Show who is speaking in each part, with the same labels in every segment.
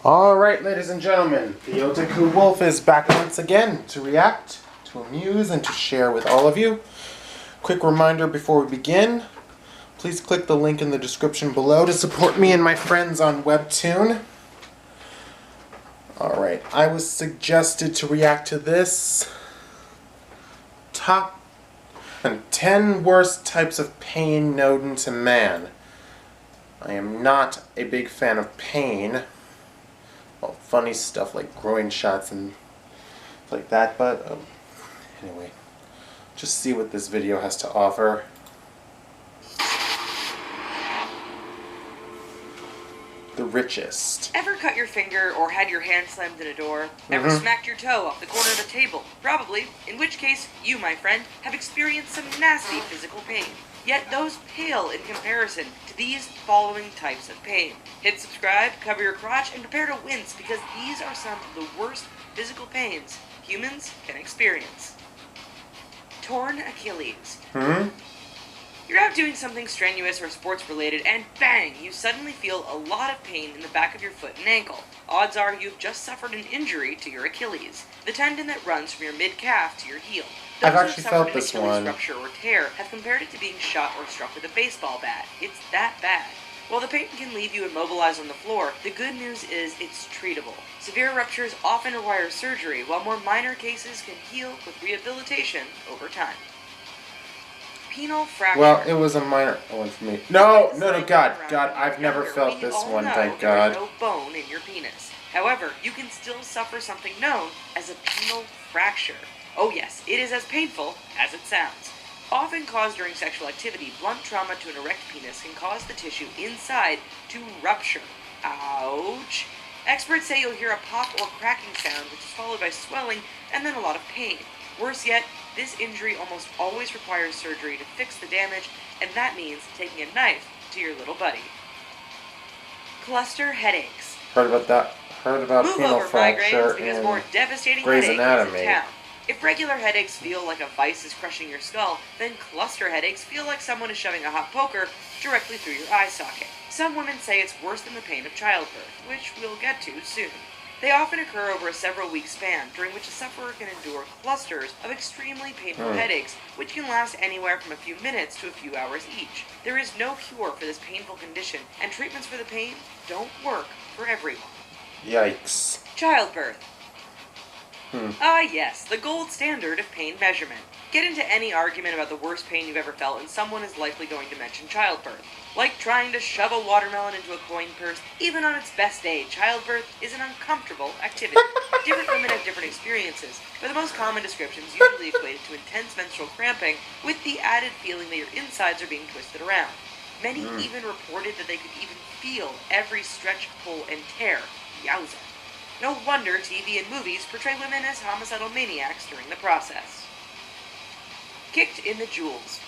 Speaker 1: Alright, ladies and gentlemen, the Otaku Wolf is back once again to react, to amuse, and to share with all of you. Quick reminder before we begin, please click the link in the description below to support me and my friends on Webtoon. Alright, I was suggested to react to this top 10 worst types of pain known to man. I am not a big fan of pain. Well, funny stuff like groin shots and like that, but anyway, just see what this video has to offer. The richest.
Speaker 2: Ever cut your finger or had your hand slammed in a door? Ever smacked your toe off the corner of a table? Probably, in which case, you, my friend, have experienced some nasty physical pain. Yet those pale in comparison to these following types of pain. Hit subscribe, cover your crotch, and prepare to wince because these are some of the worst physical pains humans can experience. Torn Achilles. You're out doing something strenuous or sports related and bang, you suddenly feel a lot of pain in the back of your foot and ankle. Odds are you've just suffered an injury to your Achilles, the tendon that runs from your mid-calf to your heel. Those
Speaker 1: I've actually felt this one.
Speaker 2: Rupture or tear have compared it to being shot or struck with a baseball bat. It's that bad. While the pain can leave you immobilized on the floor, the good news is it's treatable. Severe ruptures often require surgery, while more minor cases can heal with rehabilitation over time. Penile fracture.
Speaker 1: Well, it was a minor one for me. No, God, I've never felt this one, thank God.
Speaker 2: There is no bone in your penis. However, you can still suffer something known as a penile fracture. Oh yes, it is as painful as it sounds. Often caused during sexual activity, blunt trauma to an erect penis can cause the tissue inside to rupture. Ouch! Experts say you'll hear a pop or cracking sound, which is followed by swelling and then a lot of pain. Worse yet, this injury almost always requires surgery to fix the damage, and that means taking a knife to your little buddy. Cluster headaches.
Speaker 1: Heard about that. Heard about penile fracture
Speaker 2: because more devastating
Speaker 1: Grey's
Speaker 2: headache
Speaker 1: Anatomy.
Speaker 2: is in town. If regular headaches feel like a vice is crushing your skull, then cluster headaches feel like someone is shoving a hot poker directly through your eye socket. Some women say it's worse than the pain of childbirth, which we'll get to soon. They often occur over a several-week span, during which a sufferer can endure clusters of extremely painful headaches, which can last anywhere from a few minutes to a few hours each. There is no cure for this painful condition, and treatments for the pain don't work for everyone.
Speaker 1: Yikes.
Speaker 2: Childbirth. Yes, the gold standard of pain measurement. Get into any argument about the worst pain you've ever felt and someone is likely going to mention childbirth. Like trying to shove a watermelon into a coin purse, even on its best day, childbirth is an uncomfortable activity. Different women have different experiences, but the most common descriptions usually equate to intense menstrual cramping with the added feeling that your insides are being twisted around. Many even reported that they could even feel every stretch, pull, and tear. Yowza. No wonder TV and movies portray women as homicidal maniacs during the process. Kicked in the jewels.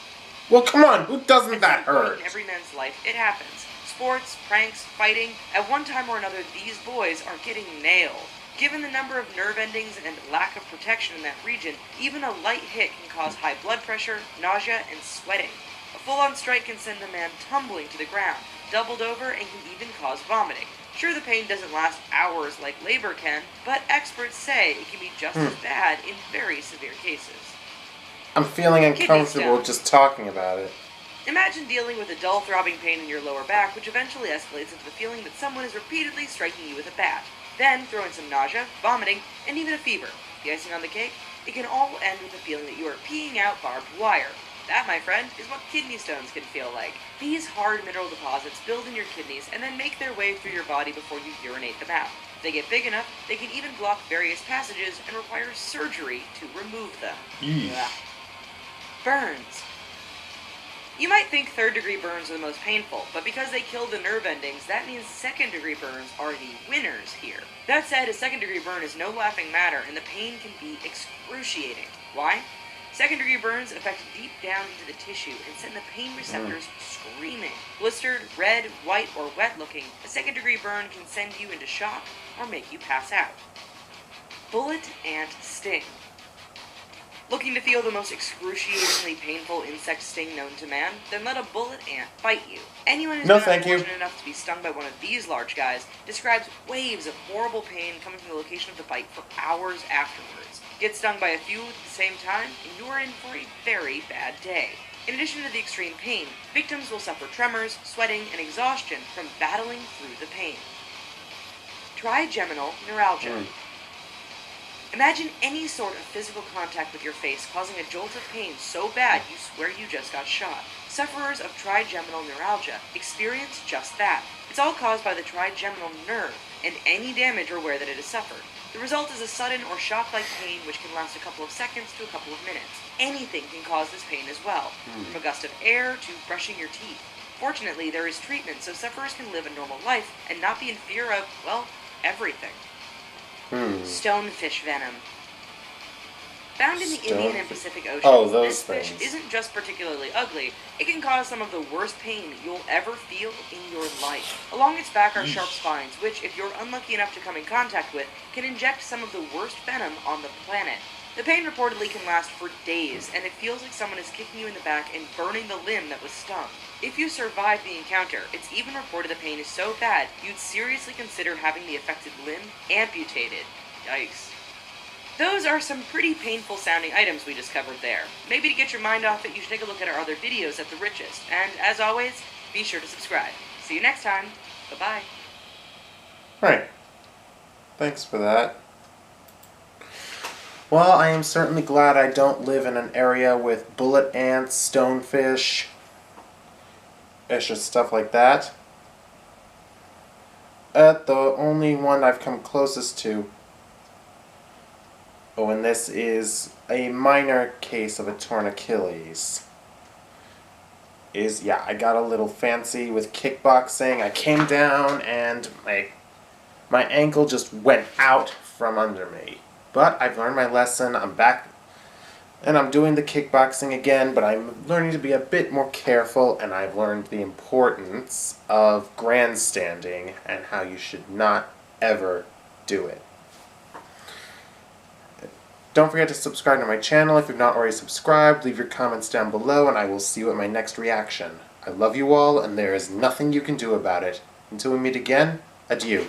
Speaker 1: Well, come on, who doesn't that hurt?
Speaker 2: In every man's life, it happens. Sports, pranks, fighting, at one time or another, these boys are getting nailed. Given the number of nerve endings and lack of protection in that region, even a light hit can cause high blood pressure, nausea, and sweating. A full-on strike can send a man tumbling to the ground, doubled over, and can even cause vomiting. Sure, the pain doesn't last hours like labor can, but experts say it can be just as bad in very severe cases.
Speaker 1: I'm feeling uncomfortable just talking about it.
Speaker 2: Imagine dealing with a dull throbbing pain in your lower back, which eventually escalates into the feeling that someone is repeatedly striking you with a bat. Then throw in some nausea, vomiting, and even a fever. The icing on the cake? It can all end with the feeling that you are peeing out barbed wire. That, my friend, is what kidney stones can feel like. These hard mineral deposits build in your kidneys and then make their way through your body before you urinate them out. If they get big enough, they can even block various passages and require surgery to remove them. Burns. You might think third-degree burns are the most painful, but because they kill the nerve endings, that means second-degree burns are the winners here. That said, a second-degree burn is no laughing matter, and the pain can be excruciating. Why? Second-degree burns affect deep down into the tissue and send the pain receptors screaming. Blistered, red, white, or wet-looking, a second-degree burn can send you into shock or make you pass out. Bullet and sting. Looking to feel the most excruciatingly painful insect sting known to man? Then let a bullet ant bite you. Anyone who's
Speaker 1: No,
Speaker 2: been
Speaker 1: thank you.
Speaker 2: unfortunate enough to be stung by one of these large guys describes waves of horrible pain coming from the location of the bite for hours afterwards. Get stung by a few at the same time, and you are in for a very bad day. In addition to the extreme pain, victims will suffer tremors, sweating, and exhaustion from battling through the pain. Trigeminal neuralgia. Imagine any sort of physical contact with your face causing a jolt of pain so bad you swear you just got shot. Sufferers of trigeminal neuralgia experience just that. It's all caused by the trigeminal nerve and any damage or wear that it has suffered. The result is a sudden or shock-like pain which can last a couple of seconds to a couple of minutes. Anything can cause this pain as well, from a gust of air to brushing your teeth. Fortunately, there is treatment so sufferers can live a normal life and not be in fear of, well, everything. Stonefish venom. Found in the Indian and Pacific Ocean,
Speaker 1: Oh, those
Speaker 2: this fish
Speaker 1: things.
Speaker 2: isn't just particularly ugly, it can cause some of the worst pain you'll ever feel in your life. Along its back are sharp spines, which, if you're unlucky enough to come in contact with, can inject some of the worst venom on the planet. The pain reportedly can last for days, and it feels like someone is kicking you in the back and burning the limb that was stung. If you survive the encounter, it's even reported the pain is so bad, you'd seriously consider having the affected limb amputated. Yikes. Those are some pretty painful sounding items we discovered there. Maybe to get your mind off it, you should take a look at our other videos at The Richest. And as always, be sure to subscribe. See you next time. Bye-bye.
Speaker 1: Right. Thanks for that. Well, I am certainly glad I don't live in an area with bullet ants, stonefish, stuff like that. The only one I've come closest to, and this is a minor case of a torn Achilles, is, I got a little fancy with kickboxing. I came down and my ankle just went out from under me. But I've learned my lesson. I'm back and I'm doing the kickboxing again, but I'm learning to be a bit more careful, and I've learned the importance of grandstanding and how you should not ever do it. Don't forget to subscribe to my channel if you've not already subscribed. Leave your comments down below, and I will see you at my next reaction. I love you all, and there is nothing you can do about it. Until we meet again, adieu.